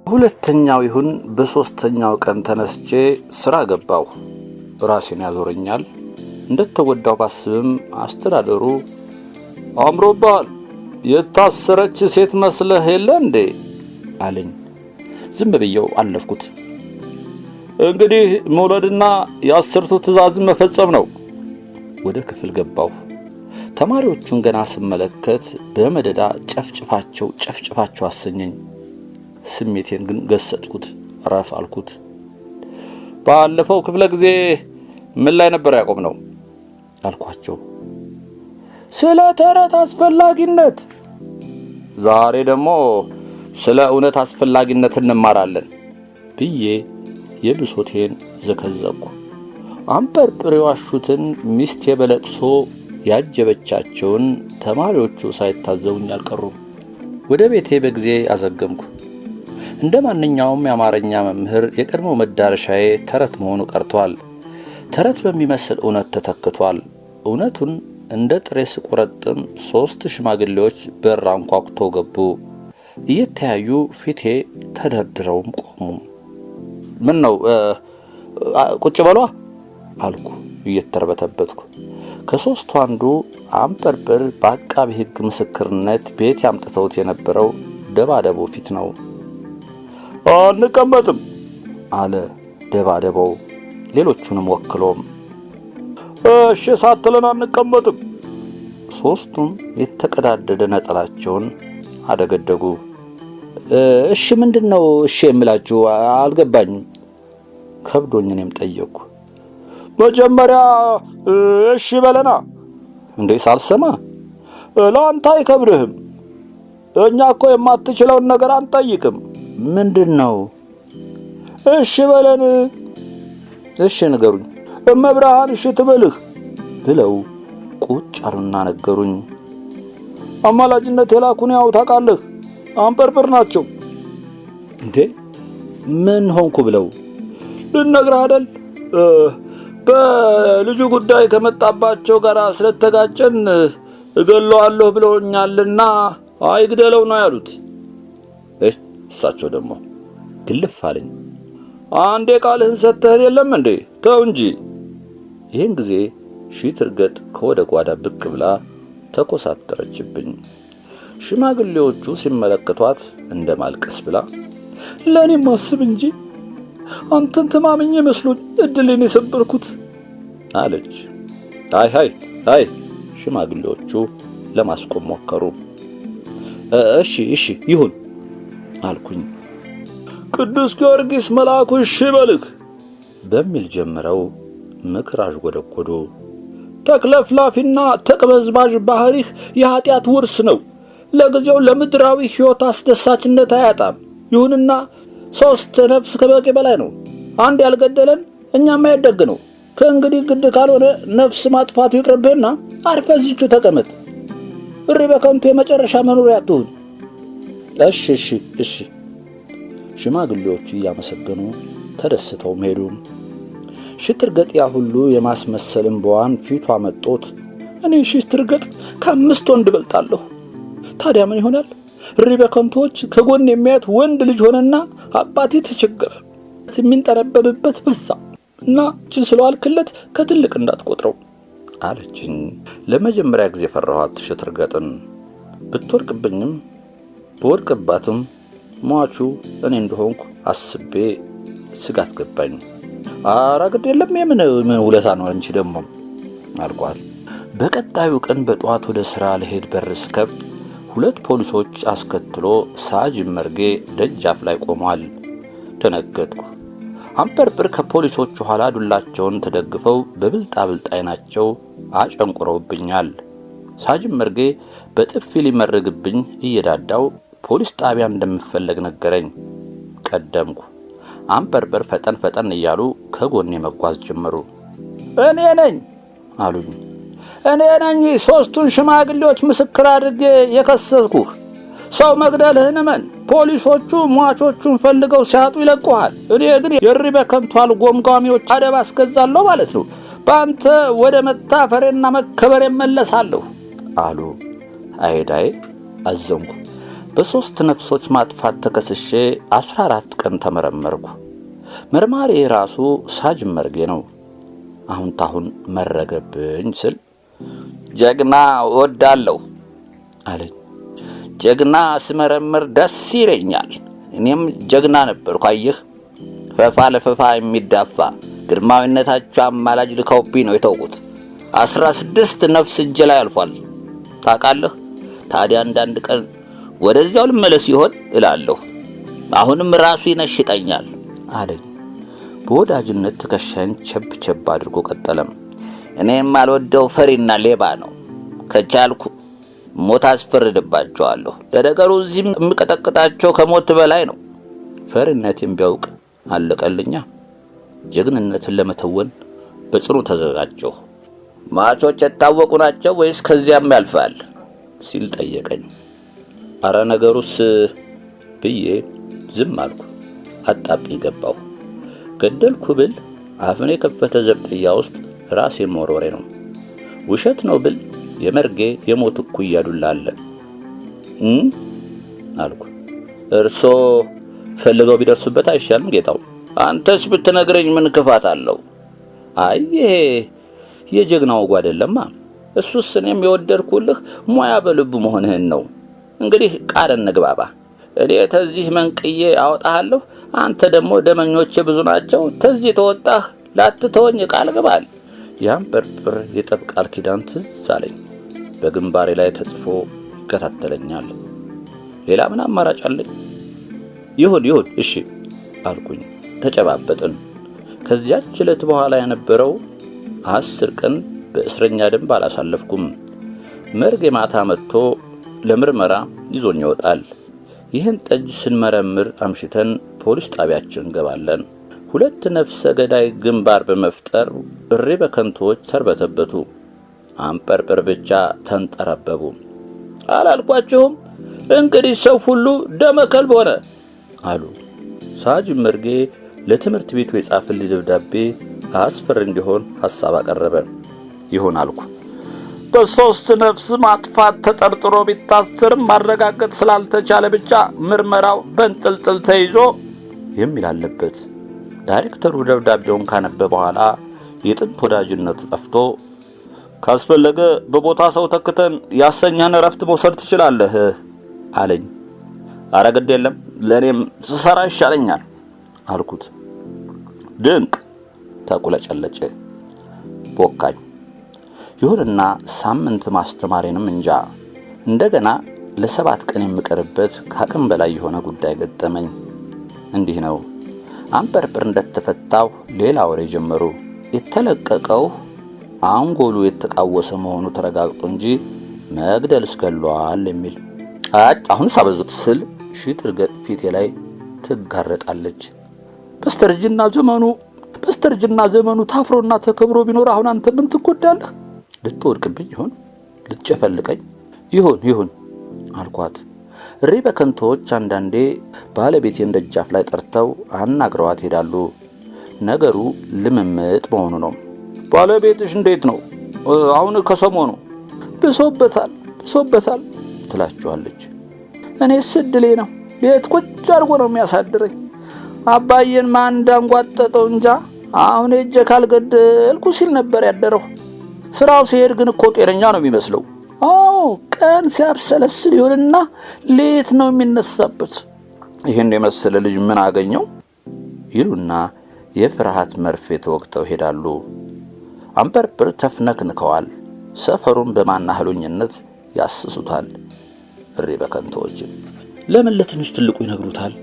ሁለተኛው ይሁን በሶስተኛው ቀን ተነስቼ ስራ ገባሁ። ራሴን ያዞረኛል። እንደተጎዳው ባስብም አስተዳደሩ አምሮብሃል፣ የታሰረች ሴት መስለህ የለ እንዴ አለኝ። ዝም ብዬው አለፍኩት። እንግዲህ መውለድና የአስርቱ ትእዛዝ መፈጸም ነው። ወደ ክፍል ገባሁ። ተማሪዎቹን ገና ስመለከት በመደዳ ጨፍጭፋቸው አሰኘኝ። ስሜቴን ግን ገሰጽኩት፣ ረፍ አልኩት። ባለፈው ክፍለ ጊዜ ምን ላይ ነበር ያቆምነው አልኳቸው። ስለ ተረት አስፈላጊነት። ዛሬ ደግሞ ስለ እውነት አስፈላጊነት እንማራለን ብዬ የብሶቴን ዘከዘኩ። አንበርብር የዋሹትን ሚስቴ በለቅሶ ያጀበቻቸውን ተማሪዎቹ ሳይታዘቡኝ አልቀሩም። ወደ ቤቴ በጊዜ አዘገምኩ። እንደ ማንኛውም የአማርኛ መምህር የቀድሞ መዳረሻዬ ተረት መሆኑ ቀርቷል። ተረት በሚመስል እውነት ተተክቷል። እውነቱን እንደ ጥሬ ስቆረጥም 3 ሽማግሌዎች በር አንኳኩተው ገቡ። እየተያዩ ፊቴ ተደርድረውም ቆሙ። ምን ነው ቁጭ በሏ አልኩ እየተርበተበትኩ። ከሶስቱ አንዱ አንበርብር በአቃቤ ሕግ ምስክርነት ቤት ያምጥተውት የነበረው ደባደቦ ፊት ነው። አንቀመጥም አለ ደባደቦው ሌሎቹንም ወክሎም። እሺ ሳትለን አንቀመጥም። ሶስቱም የተቀዳደደ ነጠላቸውን አደገደጉ። እሺ ምንድነው እሺ የምላችሁ አልገባኝም። ከብዶኝ እኔም ጠየቅኩ። መጀመሪያ እሺ በለና። እንዴ ሳልሰማ? ለአንተ አይከብርህም። እኛ እኮ የማትችለውን ነገር አንጠይቅም። ምንድነው? እሺ በለን። እሺ ንገሩኝ። እመብርሃን እሺ ትበልህ ብለው ቁጭ አሉና ነገሩኝ። አማላጅነት የላኩን ያው ታውቃለህ አንበርብር ናቸው። እንዴ ምን ሆንኩ ብለው? ልነግርህ አይደል በልጁ ጉዳይ ከመጣባቸው ጋር ስለተጋጨን እገለዋለሁ ብለውኛልና አይግደለው ነው ያሉት። እሳቸው ደግሞ ግልፍ አለኝ። አንዴ ቃልህን ሰጥተህ የለም እንዴ? ተው እንጂ። ይህን ጊዜ ሺትርገጥ ከወደ ጓዳ ብቅ ብላ ተኮሳተረችብኝ። ሽማግሌዎቹ ሲመለከቷት እንደ ማልቀስ ብላ ለኔም ማስብ እንጂ አንተን ተማመኝ መስሎኝ እድሌን የሰበርኩት አለች። አይ ሽማግሌዎቹ ለማስቆም ሞከሩ። እሺ ይሁን አልኩኝ። ቅዱስ ጊዮርጊስ መልአኩ እሺ በልህ በሚል ጀምረው ምክር አዥጎደጎዱ። ተክለፍላፊና ተቅበዝባዥ ባህሪህ የኃጢአት ውርስ ነው። ለጊዜው ለምድራዊ ሕይወት አስደሳችነት አያጣም። ይሁንና 3 ነፍስ ከበቂ በላይ ነው። አንድ ያልገደለን እኛም አይደግ ነው። ከእንግዲህ ግድ ካልሆነ ነፍስ ማጥፋቱ ይቅርብህና አርፈህ እዚቹ ተቀመጥ። እሪ በከንቱ የመጨረሻ መኖሪያ አትሁን። እሺ ሽማግሌዎቹ እያመሰገኑ ተደስተው ሄዱ። ሽትርገጥ ያ ሁሉ የማስመሰል እንባዋን ፊቷ መጦት እኔ ሽትርገጥ ከ5 ወንድ እበልጣለሁ። ታዲያ ምን ይሆናል? እሪ በከንቶች ከጎን የሚያዩት ወንድ ልጅ ሆነና አባቴ ተቸገረ የሚንጠረበብበት በዛ እና ስለዋልክለት ከትልቅ እንዳትቆጥረው አለችኝ። ለመጀመሪያ ጊዜ ፈራኋት ሽትርገጥን። ብትወርቅብኝም በወርቅባትም ሟቹ እኔ እንደሆንኩ አስቤ ስጋት ገባኝ። አራግድ የለም የምን ውለታ ነው አንቺ ደግሞ አልኳት። በቀጣዩ ቀን በጧት ወደ ሥራ ለሄድ በር ስከፍት 2 ፖሊሶች አስከትሎ ሳጅን መርጌ ደጃፍ ላይ ቆሟል። ደነገጥኩ። አንበርብር ከፖሊሶቹ ኋላ ዱላቸውን ተደግፈው በብልጣብልጥ አይናቸው አጨንቁረውብኛል። ሳጅን መርጌ በጥፊ ሊመርግብኝ እየዳዳው ፖሊስ ጣቢያ እንደምፈለግ ነገረኝ። ቀደምኩ። አንበርብር ፈጠን እያሉ ከጎኔ መጓዝ ጀመሩ። እኔ ነኝ አሉኝ። እኔ ነኝ 3ቱን ሽማግሌዎች ምስክር አድርጌ የከሰስኩህ። ሰው መግደልህን እመን። ፖሊሶቹ ሟቾቹን ፈልገው ሲያጡ ይለቁሃል። እኔ ግን የሪ በከንቱ አልጎምጓሚዎች አደብ አስገዛለሁ ማለት ነው። በአንተ ወደ መታፈሬና መከበሬ መለሳለሁ አሉ። አይዳይ አዘንኩ። በ3 ነፍሶች ማጥፋት ተከስሼ 14 ቀን ተመረመርኩ። መርማሪ ራሱ ሳጅን መርጌ ነው። አሁን ታሁን መረገብኝ ስል ጀግና ወዳለሁ አለኝ። ጀግና ስመረምር ደስ ይለኛል። እኔም ጀግና ነበርኩ። አየህ፣ ፈፋ ለፈፋ የሚዳፋ ግርማዊነታቸው አማላጅ ልከውብኝ ነው የተውቁት። 16 ነፍስ እጅ ላይ አልፏል ታውቃለህ። ታዲያ አንዳንድ ቀን ወደዚያው ልመለስ ይሆን እላለሁ። አሁንም ራሱ ይነሽጠኛል አለኝ። በወዳጅነት ትከሻዬን ቸብ አድርጎ ቀጠለም። እኔም አልወደው ፈሪና ሌባ ነው። ከቻልኩ ሞት አስፈርድባቸዋለሁ። ለነገሩ እዚህም የምቀጠቅጣቸው ከሞት በላይ ነው። ፈሪነቴን ቢያውቅ አለቀልኛ። ጀግንነትን ለመተወን በጽኑ ተዘጋጀሁ። ማቾች የታወቁ ናቸው ወይስ ከዚያም ያልፋል ሲል ጠየቀኝ። አረ ነገሩስ ብዬ ዝም አልኩ። አጣብቂኝ ገባሁ። ገደልኩ ብል አፍኔ የከፈተ ዘብጥያ ውስጥ ራሴን መወርወሬ ነው። ውሸት ነው ብል የመርጌ የሞት እኩያ ዱላ አለ አልኩ። እርሶ ፈልገው ቢደርሱበት አይሻልም ጌታው? አንተስ ብትነግረኝ ምን ክፋት አለው? አይ ይሄ የጀግናው ወጉ አይደለማ። እሱስ እኔም የወደድኩልህ ሙያ በልቡ መሆንህን ነው። እንግዲህ ቃል እንግባባ። እኔ ተዚህ መንቅዬ አወጣሃለሁ፣ አንተ ደግሞ ደመኞቼ ብዙ ናቸው። ተዚህ ተወጣህ ላትተወኝ ቃል ግባል። ያንበርብር የጠብ ቃል ኪዳን ትዝ አለኝ። በግንባሬ ላይ ተጽፎ ይከታተለኛል። ሌላ ምን አማራጭ አለኝ? ይሁን እሺ አልኩኝ። ተጨባበጥን። ከዚያች ዕለት በኋላ የነበረው 10 ቀን በእስረኛ ደንብ አላሳለፍኩም። መርጌ ማታ መጥቶ ለምርመራ ይዞኝ ይወጣል። ይህን ጠጅ ስንመረምር አምሽተን ፖሊስ ጣቢያችን እንገባለን። 2 ነፍሰ ገዳይ ግንባር በመፍጠር እሪ በከንቶች ተርበተበቱ። አንበርብር ብቻ ተንጠረበቡ። አላልኳችሁም እንግዲህ ሰው ሁሉ ደመ ከልብ ሆነ አሉ። ሳጅን መርጌ ለትምህርት ቤቱ የጻፈልኝ ደብዳቤ አስፈሪ እንዲሆን ሐሳብ አቀረበ። ይሁን አልኩ። በ3 ነፍስ ማጥፋት ተጠርጥሮ ቢታሰርም ማረጋገጥ ስላልተቻለ ብቻ ምርመራው በእንጥልጥል ተይዞ የሚል አለበት። ዳይሬክተሩ ደብዳቤውን ካነበበ በኋላ የጥንት ወዳጅነቱ ጠፍቶ ካስፈለገ በቦታ ሰው ተክተን ያሰኛን እረፍት መውሰድ ትችላለህ አለኝ። አረ ግድ የለም ለኔም ስሰራ ይሻለኛል አልኩት። ድንቅ ተቁለጨለጨ። ቦካኝ። ይሁንና ሳምንት ማስተማሬንም እንጃ። እንደገና ለ7 ቀን የምቀርበት ከአቅም በላይ የሆነ ጉዳይ ገጠመኝ። እንዲህ ነው። አንበርብር እንደተፈታው ሌላ ወሬ ጀመሩ። የተለቀቀው አንጎሉ የተቃወሰ መሆኑ ተረጋግጦ እንጂ መግደል እስከሏል የሚል። አሁንስ አበዙት ስል ሽትርገጥ ፊቴ ላይ ትጋረጣለች። በስተርጅና ዘመኑ ታፍሮና ተከብሮ ቢኖር አሁን አንተ ምን ትጎዳለህ? ልትወድቅብኝ ይሆን? ልትጨፈልቀኝ ይሆን አልኳት። እሪ በከንቶች አንዳንዴ ባለቤቴን ደጃፍ ላይ ጠርተው አናግረዋት ሄዳሉ። ነገሩ ልምምጥ መሆኑ ነው። ባለቤትሽ እንዴት ነው? አሁን ከሰሞኑ ብሶበታል ትላቸዋለች። እኔስ እድሌ ነው። ቤት ቁጭ አድርጎ ነው የሚያሳድረኝ። አባዬን ማን እንዳንጓጠጠው እንጃ። አሁን እጄ ካልገደልኩ ሲል ነበር ያደረው። ስራው ሲሄድ ግን እኮ ጤነኛ ነው የሚመስለው። ቀን ሲያብሰለስል ይሆንና ሌት ነው የሚነሳበት። ይሄን የመሰለ ልጅ ምን አገኘው ይሉና የፍርሃት መርፌ ተወግተው ሄዳሉ። አንበርብር ተፍነክንከዋል። ሰፈሩን በማናህሉኝነት ያስሱታል። እሪ በከንቶች ለምን ለትንሽ ትልቁ ይነግሩታል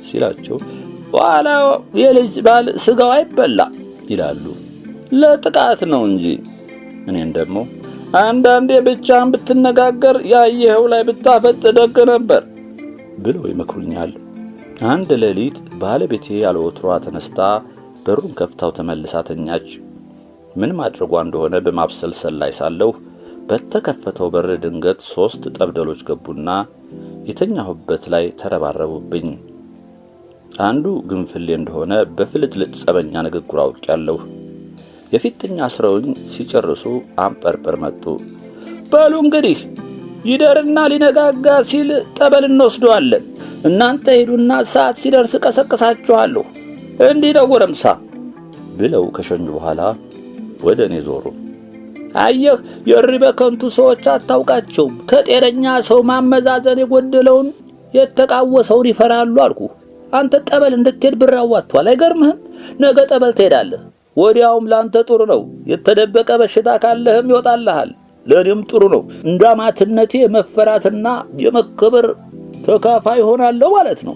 ሲላቸው ዋላ የልጅ ባል ስጋው አይበላ ይላሉ። ለጥቃት ነው እንጂ። እኔን ደግሞ አንዳንዴ ብቻህን ብትነጋገር ያየኸው ላይ ብታፈጥ ደግ ነበር ብለው ይመክሩኛል። አንድ ሌሊት ባለቤቴ ያለ ወትሯ ተነስታ በሩን ከፍታው ተመልሳ ተኛች። ምን ማድረጓ እንደሆነ በማብሰልሰል ላይ ሳለሁ በተከፈተው በር ድንገት 3 ጠብደሎች ገቡና የተኛሁበት ላይ ተረባረቡብኝ። አንዱ ግንፍሌ እንደሆነ በፍልጥልጥ ጸበኛ ንግግር አውቄያለሁ። የፊትኛ አስረውኝ ሲጨርሱ አንበርብር መጡ። በሉ እንግዲህ ይደርና ሊነጋጋ ሲል ጠበል እንወስደዋለን። እናንተ ሄዱና ሰዓት ሲደርስ ቀሰቅሳችኋለሁ። እንዲህ ነው ጎረምሳ ብለው ከሸኙ በኋላ ወደ እኔ ዞሩ። አየህ የሪ በከንቱ ሰዎች አታውቃቸውም። ከጤነኛ ሰው ማመዛዘን የጎደለውን የተቃወሰውን ይፈራሉ አልኩ። አንተ ጠበል እንድትሄድ ብር አዋጥቷል አይገርምህም? ነገ ጠበል ትሄዳለህ። ወዲያውም ላንተ ጥሩ ነው። የተደበቀ በሽታ ካለህም ይወጣልሃል። ለኔም ጥሩ ነው። እንዳማትነቴ መፈራትና የመከበር ተካፋይ ሆናለሁ ማለት ነው።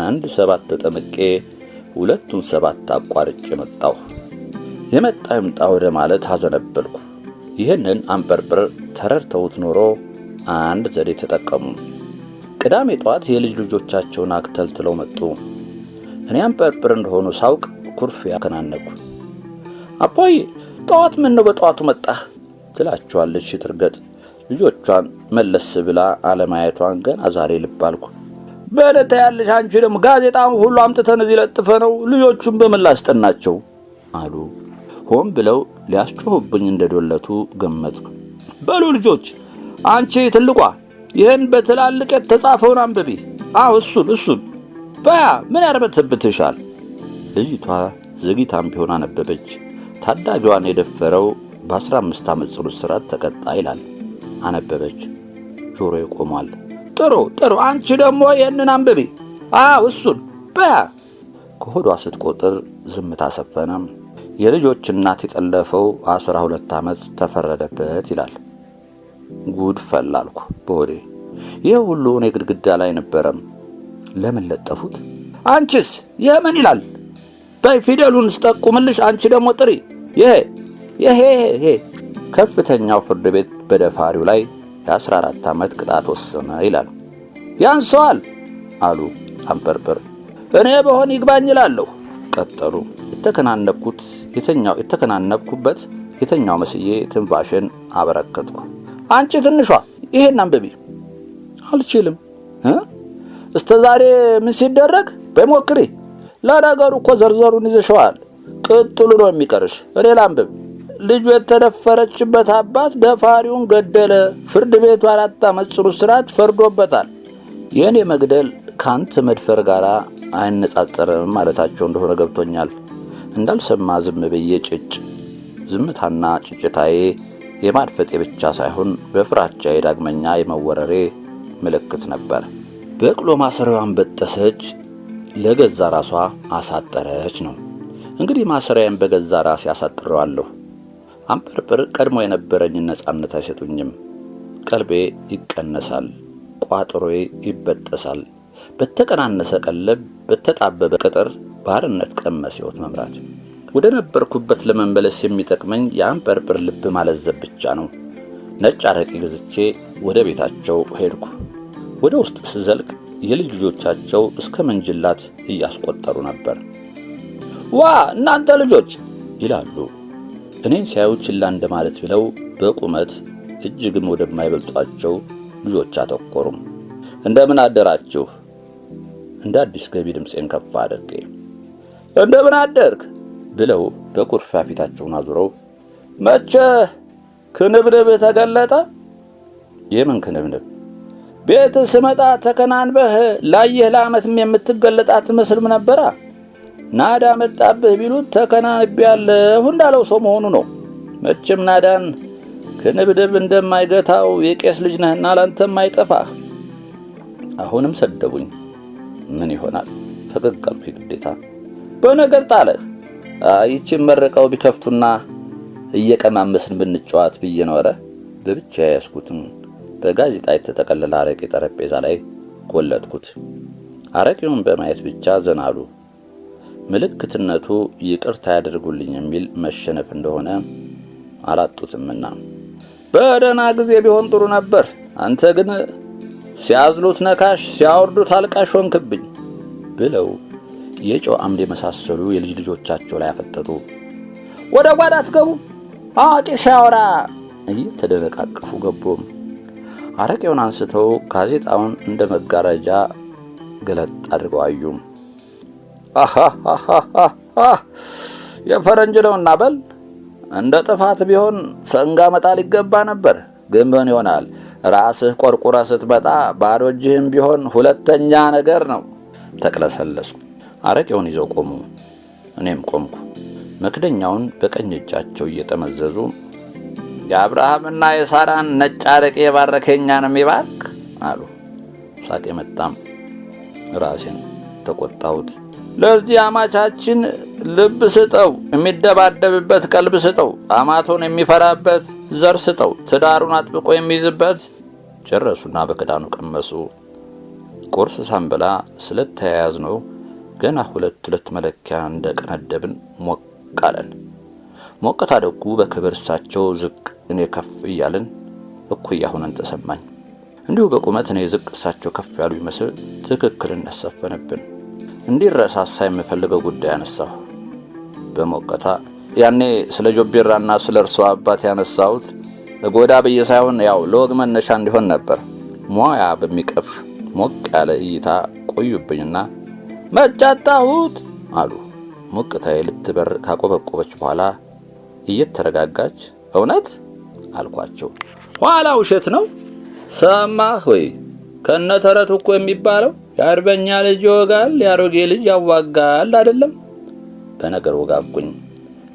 1 7 ተጠምቄ 2 7 አቋርጬ መጣሁ። የመጣ ይምጣ ወደ ማለት አዘነበልኩ። ይህንን አንበርብር ተረድተውት ኖሮ አንድ ዘዴ ተጠቀሙ። ቅዳሜ ጧት የልጅ ልጆቻቸውን አክተልትለው መጡ። እኔ አንበርብር እንደሆኑ ሳውቅ ኩርፊያ ከናነኩ። አባዬ ጧት ምን ነው በጧቱ መጣህ ትላቸዋለች ትርገጥ። ልጆቿን መለስ ብላ አለማየቷን ገና ዛሬ ልብ አልኩ። በለታ ያለሽ አንቺ ደግሞ ጋዜጣውን ሁሉ አምጥተን እዚህ ለጥፈ ነው ልጆቹን በምን ላስጠናቸው አሉ። ሆን ብለው ሊያስጮሁብኝ እንደዶለቱ ገመትኩ። በሉ ልጆች አንቺ ትልቋ ይህን በትላልቅ የተጻፈውን አንብቢ። አዎ እሱን በያ ምን ያርበትብትሻል? ልጅቷ ዘግይታም ቢሆን አነበበች። ታዳጊዋን የደፈረው በ15 ዓመት ጽኑ እስራት ተቀጣ ይላል። አነበበች። ጆሮዬ ቆሟል። ጥሩ አንቺ ደግሞ ይህንን አንብቢ። አዎ እሱን በያ። ከሆዷ ስትቆጥር ዝምታ ሰፈነ። የልጆች እናት የጠለፈው 12 ዓመት ተፈረደበት ይላል። ጉድ ፈላልኩ በሆዴ። ይህ ሁሉ እኔ ግድግዳ ላይ ነበረም። ለምን ለጠፉት? አንቺስ ይህ ምን ይላል? በይ ፊደሉን ስጠቁምልሽ አንቺ ደግሞ ጥሪ። ይሄ ከፍተኛው ፍርድ ቤት በደፋሪው ላይ የ14 ዓመት ቅጣት ወሰነ ይላል። ያንሰዋል አሉ አንበርብር። እኔ በሆን ይግባኝ እላለሁ ቀጠሉ። የተከናነብኩበት የተኛው መስዬ ትንፋሽን አበረከትኩ። አንቺ ትንሿ ይሄን አንብቢ። አልችልም። እስከ ዛሬ ምን ሲደረግ በሞክሪ። ለነገሩ እኮ ዘርዘሩን ይዘሽዋል። ቅጥሉ ነው የሚቀርሽ። እኔ ላንብብ። ልጁ የተደፈረችበት አባት ደፋሪውን ገደለ። ፍርድ ቤቱ 4 ዓመት ጽኑ እስራት ፈርዶበታል። የኔ መግደል ካንተ መድፈር ጋር አይነጻጸርም ማለታቸው እንደሆነ ገብቶኛል። እንዳልሰማ ዝም ብዬ ዝምታና ጭጭታዬ የማድፈጤ ብቻ ሳይሆን በፍራቻዬ ዳግመኛ የመወረሬ ምልክት ነበር። በቅሎ ማሰሪያዋን በጠሰች፣ ለገዛ ራሷ አሳጠረች ነው። እንግዲህ ማሰሪያዬን በገዛ ራሴ አሳጥረዋለሁ። አንበርብር ቀድሞ የነበረኝን ነጻነት አይሰጡኝም። ቀልቤ ይቀነሳል፣ ቋጥሮዬ ይበጠሳል። በተቀናነሰ ቀለብ፣ በተጣበበ ቅጥር ባርነት ቀመስ ሕይወት መምራት። ወደ ነበርኩበት ለመመለስ የሚጠቅመኝ የአንበርብር ልብ ማለዘብ ብቻ ነው። ነጭ አረቄ ገዝቼ ወደ ቤታቸው ሄድኩ። ወደ ውስጥ ስዘልቅ የልጅ ልጆቻቸው እስከ መንጅላት እያስቆጠሩ ነበር። ዋ እናንተ ልጆች ይላሉ። እኔን ሲያዩ ችላ እንደማለት ብለው በቁመት እጅግም ወደማይበልጧቸው ልጆች አተኮሩም። እንደምን አደራችሁ? እንደ አዲስ ገቢ ድምፄን ከፍ አድርጌ እንደምን አደርክ ብለው በቁርፊያ ፊታቸውን አዙረው መቼ ክንብንብ ተገለጠ? የምን ክንብንብ? ቤት ስመጣ ተከናንበህ ላየህ ለዓመትም የምትገለጣት መስልም ነበራ። ናዳ መጣብህ ቢሉት ተከናንቤያለሁ እንዳለው ሰው መሆኑ ነው። መቼም ናዳን ክንብንብ እንደማይገታው የቄስ ልጅ ነህና ላንተም አይጠፋህ። አሁንም ሰደቡኝ። ምን ይሆናል? ፈገግ አልኩ። ግዴታ በነገር ጣለህ። ይህችን መረቀው ቢከፍቱና እየቀማመስን ብንጫወት ብዬ ኖረ። በብቻ ያስኩትን በጋዜጣ የተጠቀለለ አረቄ ጠረጴዛ ላይ ቆለጥኩት። አረቄውን በማየት ብቻ ዘናሉ። ምልክትነቱ ይቅርታ ያደርጉልኝ የሚል መሸነፍ እንደሆነ አላጡትምና በደህና ጊዜ ቢሆን ጥሩ ነበር። አንተ ግን ሲያዝሉት ነካሽ ሲያወርዱት አልቃሽ ሆንክብኝ ብለው የጨው አምድ የመሳሰሉ የልጅ ልጆቻቸው ላይ አፈጠጡ። ወደ ጓዳ አትገቡ አዋቂ ሲያወራ እየተደነቃቀፉ ገቡም። አረቄውን አንስተው ጋዜጣውን እንደ መጋረጃ ገለጥ አድርገው አዩ። የፈረንጅ ነውና በል እንደ ጥፋት ቢሆን ሰንጋ መጣል ይገባ ነበር። ግን ምን ይሆናል? ራስህ ቆርቁረ ስትመጣ ባዶ እጅህም ቢሆን ሁለተኛ ነገር ነው። ተቅለሰለስኩ። አረቄውን ይዘው ቆሙ። እኔም ቆምኩ። መክደኛውን በቀኝ እጃቸው እየጠመዘዙ የአብርሃምና የሳራን ነጭ አረቄ የባረከኛን የሚባርክ አሉ። ሳቄ መጣም። ራሴን ተቆጣሁት። ለዚህ አማቻችን ልብ ስጠው፣ የሚደባደብበት ቀልብ ስጠው፣ አማቱን የሚፈራበት ዘር ስጠው፣ ትዳሩን አጥብቆ የሚይዝበት። ጨረሱና በክዳኑ ቀመሱ። ቁርስ ሳንበላ ስለተያያዝ ነው ገና ሁለት መለኪያ እንደቀነደብን ሞቅ አለን። ሞቅታ ደጉ በክብር እሳቸው ዝቅ እኔ ከፍ እያልን እኩያ ሆነን ተሰማኝ። እንዲሁ በቁመት እኔ ዝቅ እሳቸው ከፍ ያሉ ይመስል ትክክልነት ሰፈነብን። እንዲረሳሳ የምፈልገው ጉዳይ አነሳሁ በሞቅታ። ያኔ ስለ ጆቢራና ስለ እርሷ አባት ያነሳሁት እጎዳ ብዬ ሳይሆን ያው ለወግ መነሻ እንዲሆን ነበር። ሟያ በሚቀፍ ሞቅ ያለ እይታ ቆዩብኝና መጫጣሁት አሉ። ሞቅታዬ ልትበር ካቆበቆበች በኋላ እየተረጋጋች እውነት አልኳቸው። ኋላ ውሸት ነው ሰማህ ወይ? ከነተረቱ እኮ የሚባለው የአርበኛ ልጅ ይወጋል፣ የአሮጌ ልጅ ያዋጋል አይደለም? በነገር ወጋጉኝ።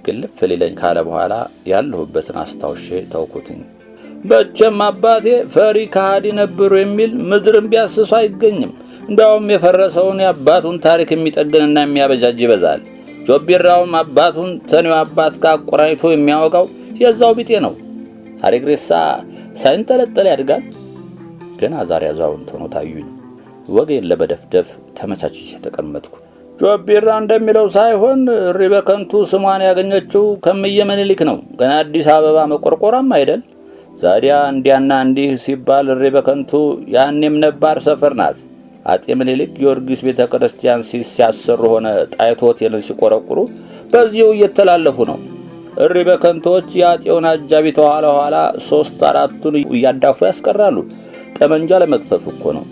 ግልፍ ሊለኝ ካለ በኋላ ያለሁበትን አስታውሼ ተውኩትኝ። በቸም አባቴ ፈሪ ከሃዲ ነበሩ የሚል ምድርን ቢያስሱ አይገኝም። እንዳውም የፈረሰውን የአባቱን ታሪክ የሚጠግንና የሚያበጃጅ ይበዛል። ጆቢራውም አባቱን ተኔው አባት ጋር አቆራኝቶ የሚያወጋው የዛው ቢጤ ነው። አሬግሬሳ ሳይንጠለጠል ያድጋል። ገና ዛሬ አዛውንት ሆኖ ታዩኝ። ወጌን ለበደፍደፍ ተመቻችቼ ተቀመጥኩ። ጆቢራ እንደሚለው ሳይሆን እሪ በከንቱ ስሟን ያገኘችው ከምየ ምኒልክ ነው። ገና አዲስ አበባ መቆርቆራም አይደል? ዛዲያ እንዲያና እንዲህ ሲባል እሪ በከንቱ ያኔም ነባር ሰፈር ናት። አጤ ምኒልክ ጊዮርጊስ ቤተክርስቲያን ሲያሰሩ ሆነ ጣይቱ ሆቴልን ሲቆረቁሩ በዚሁ እየተላለፉ ነው። እሪ በከንቶች የአጤውን አጃቢ ተኋላ ኋላ 3-4ቱን እያዳፉ ያስቀራሉ። ጠመንጃ ለመግፈፍ እኮ ነው።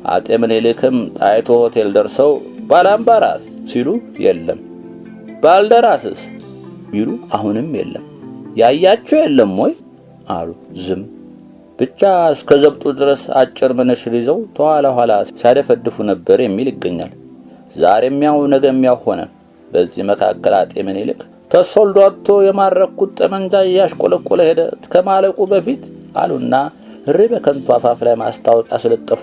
አጤ ምኒልክም ጣይቱ ሆቴል ደርሰው ባላምባራስ ሲሉ የለም፣ ባልደራስስ ቢሉ አሁንም የለም። ያያቸው የለም ወይ አሉ። ዝም ብቻ እስከ ዘብጡ ድረስ አጭር መነሽር ይዘው ተኋላ ኋላ ሲያደፈድፉ ነበር የሚል ይገኛል። ዛሬም ያው ነገም ያው ሆነ። በዚህ መካከል አጤ ምኒልክ ተሶልዶቶ የማረኩት ጠመንጃ ያሽቆለቆለ ሄደ ከማለቁ በፊት አሉና እሪ በከንቱ አፋፍ ላይ ማስታወቂያ ስለጠፉ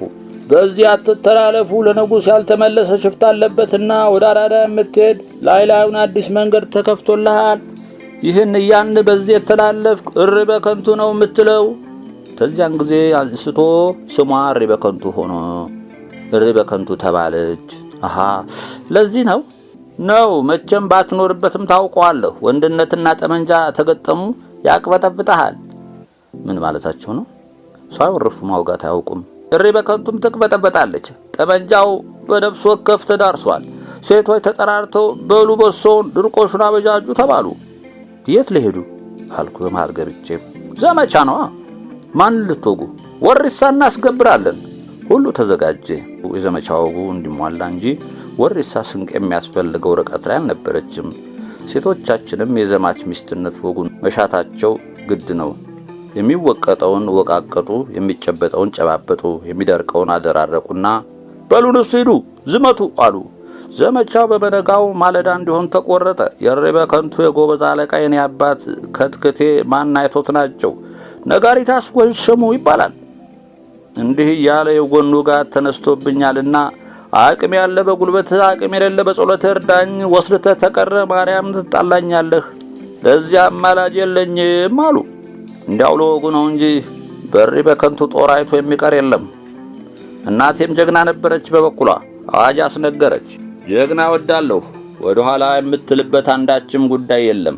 በዚህ አትተላለፉ፣ ለንጉሥ ያልተመለሰ ሽፍታ አለበትና ወደ አራዳ የምትሄድ ላይላዩን አዲስ መንገድ ተከፍቶልሃል። ይህን ያን በዚህ የተላለፍ እሪ በከንቱ ነው የምትለው። ተዚያን ጊዜ አንስቶ ስሟ እሪ በከንቱ ሆኖ እሪ በከንቱ ተባለች። አሃ ለዚህ ነው መቼም ባትኖርበትም ታውቀዋለህ። ወንድነትና ጠመንጃ ተገጠሙ ያቅበጠብጣል። ምን ማለታቸው ነው? ሳይወርፉ ማውጋት አያውቁም። እሪ በከንቱም ትቅበጠበጣለች። ጠመንጃው በነፍስ ወከፍ ተዳርሷል። ሴቶች ተጠራርተው በሉ በሶውን ድርቆሹን አበጃጁ ተባሉ። የት ለሄዱ አልኩ በመሃል ገብቼ። ዘመቻ ነዋ። ማን ልትወጉ? ወሪሳ እናስገብራለን። ሁሉ ተዘጋጀ። የዘመቻው ወጉ እንዲሟላ እንጂ ወሪሳ ስንቅ የሚያስፈልገው ርቀት ላይ አልነበረችም። ሴቶቻችንም የዘማች ሚስትነት ወጉን መሻታቸው ግድ ነው። የሚወቀጠውን ወቃቀጡ፣ የሚጨበጠውን ጨባበጡ፣ የሚደርቀውን አደራረቁና በሉንስ ሂዱ ዝመቱ አሉ። ዘመቻው በበነጋው ማለዳ እንዲሆን ተቆረጠ። የእሪ በከንቱ የጎበዝ አለቃ የኔ አባት ከትክቴ ማናይቶት ናቸው። ነጋሪት አስወሸሙ ይባላል። እንዲህ እያለ የጎኑ ጋር ተነስቶብኛልና አቅም ያለ በጉልበት አቅም የሌለ በጸሎት እርዳኝ። ወስልተህ ተቀረ ማርያም ትጣላኛለህ። ለዚያ አማላጅ የለኝም አሉ። እንዲያው ለወጉ ነው እንጂ በእሪ በከንቱ ጦር አይቶ የሚቀር የለም። እናቴም ጀግና ነበረች። በበኩሏ አዋጅ አስነገረች። ጀግና ወዳለሁ ወደ ኋላ የምትልበት አንዳችም ጉዳይ የለም።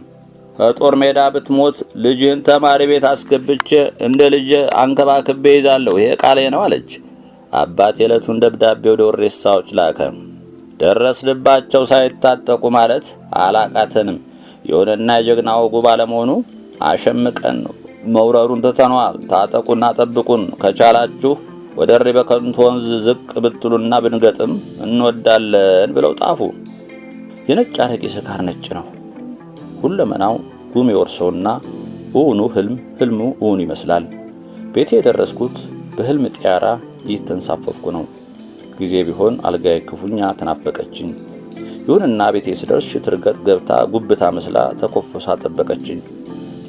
ከጦር ሜዳ ብትሞት ልጅህን ተማሪ ቤት አስገብቼ እንደ ልጅ አንከባክቤ ይዛለሁ፣ ይሄ ቃሌ ነው አለች። አባት የዕለቱን ደብዳቤ ወደ ወሬሳዎች ላከ። ደረስንባቸው ሳይታጠቁ ማለት አላቃተንም። ይሁንና የጀግና ወጉ ባለመሆኑ አሸምቀን መውረሩን ትተነዋል። ታጠቁና ጠብቁን፣ ከቻላችሁ ወደ እሪ በከንቱ ወንዝ ዝቅ ብትሉና ብንገጥም እንወዳለን ብለው ጣፉ። የነጭ አረቄ ስካር ነጭ ነው። ሁለመናው ጉም የወርሰውና እውን ህልሙ እውን ይመስላል። ቤቴ የደረስኩት በህልም ጢያራ እየተንሳፈፍኩ ነው። ጊዜ ቢሆን አልጋዬ ክፉኛ ተናፈቀችኝ። ይሁንና ቤቴ ስደርስ ሽትርገጥ ገብታ ጉብታ መስላ ተኮፍሳ ጠበቀችኝ።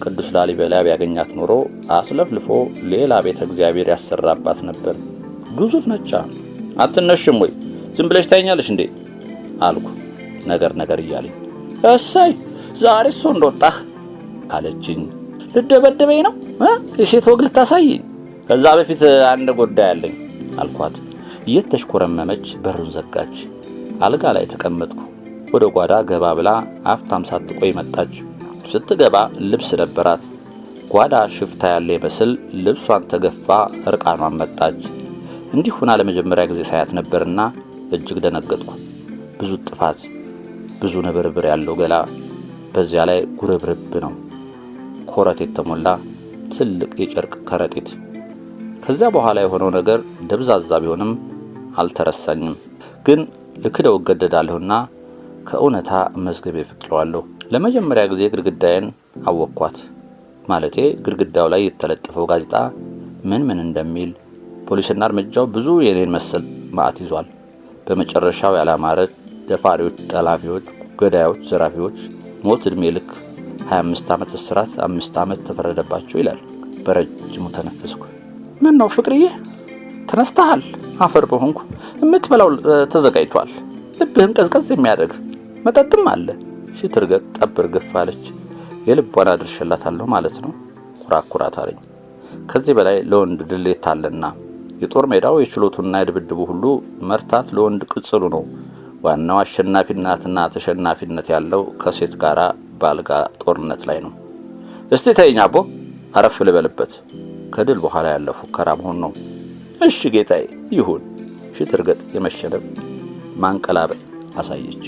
ቅዱስ ላሊበላ ቢያገኛት ኖሮ አስለፍልፎ ሌላ ቤተ እግዚአብሔር ያሰራባት ነበር። ግዙፍ ነቻ። አትነሽም ወይ? ዝም ብለሽ ታይኛለሽ እንዴ አልኩ ነገር እያለኝ። እሰይ ዛሬ እሱ እንደወጣህ አለችኝ። ልደበደበኝ ነው የሴት ወግ ልታሳይኝ? ከዛ በፊት አንድ ጉዳይ አለኝ አልኳት። እየተሽኮረመመች በሩን ዘጋች። አልጋ ላይ ተቀመጥኩ። ወደ ጓዳ ገባ ብላ አፍታም ሳትቆይ መጣች። ስትገባ ልብስ ነበራት። ጓዳ ሽፍታ ያለ ይመስል ልብሷን ተገፋ እርቃኗን መጣች። እንዲህ ሆና ለመጀመሪያ ጊዜ ሳያት ነበርና እጅግ ደነገጥኩ። ብዙ ጥፋት፣ ብዙ ንብርብር ያለው ገላ፣ በዚያ ላይ ጉርብርብ ነው። ኮረት የተሞላ ትልቅ የጨርቅ ከረጢት። ከዚያ በኋላ የሆነው ነገር ደብዛዛ ቢሆንም አልተረሳኝም። ግን ልክደው እገደዳለሁና ከእውነታ መዝገቤ ፍቄዋለሁ። ለመጀመሪያ ጊዜ ግድግዳዬን አወቅኳት። ማለቴ ግድግዳው ላይ የተለጠፈው ጋዜጣ ምን እንደሚል። ፖሊስና እርምጃው ብዙ የኔን መሰል ማዕት ይዟል። በመጨረሻው ያላማረ ደፋሪዎች፣ ጠላፊዎች፣ ገዳዮች፣ ዘራፊዎች ሞት፣ ዕድሜ ልክ 25 ዓመት እስራት፣ 5 ዓመት ተፈረደባቸው ይላል። በረጅሙ ተነፈስኩ። ምን ነው ፍቅርዬ ተነስተሃል? አፈር በሆንኩ። የምትበላው ተዘጋጅቷል። ልብህን ቀዝቀዝ የሚያደርግ መጠጥም አለ። ሽትርገጥ ጠብር ገፋለች። የልቧን አድርሸላታለሁ ማለት ነው። ኩራኩራት አለኝ። ከዚህ በላይ ለወንድ ድሌት አለና የጦር ሜዳው የችሎቱና የድብድቡ ሁሉ መርታት ለወንድ ቅጽሉ ነው። ዋናው አሸናፊነትና ተሸናፊነት ያለው ከሴት ጋራ ባልጋ ጦርነት ላይ ነው። እስቲ ተይኝ አቦ፣ አረፍ ልበልበት። ከድል በኋላ ያለው ፉከራ መሆን ነው። እሺ ጌታዬ ይሁን። ሽትርገጥ የመሸነፍ ማንቀላበል አሳየች።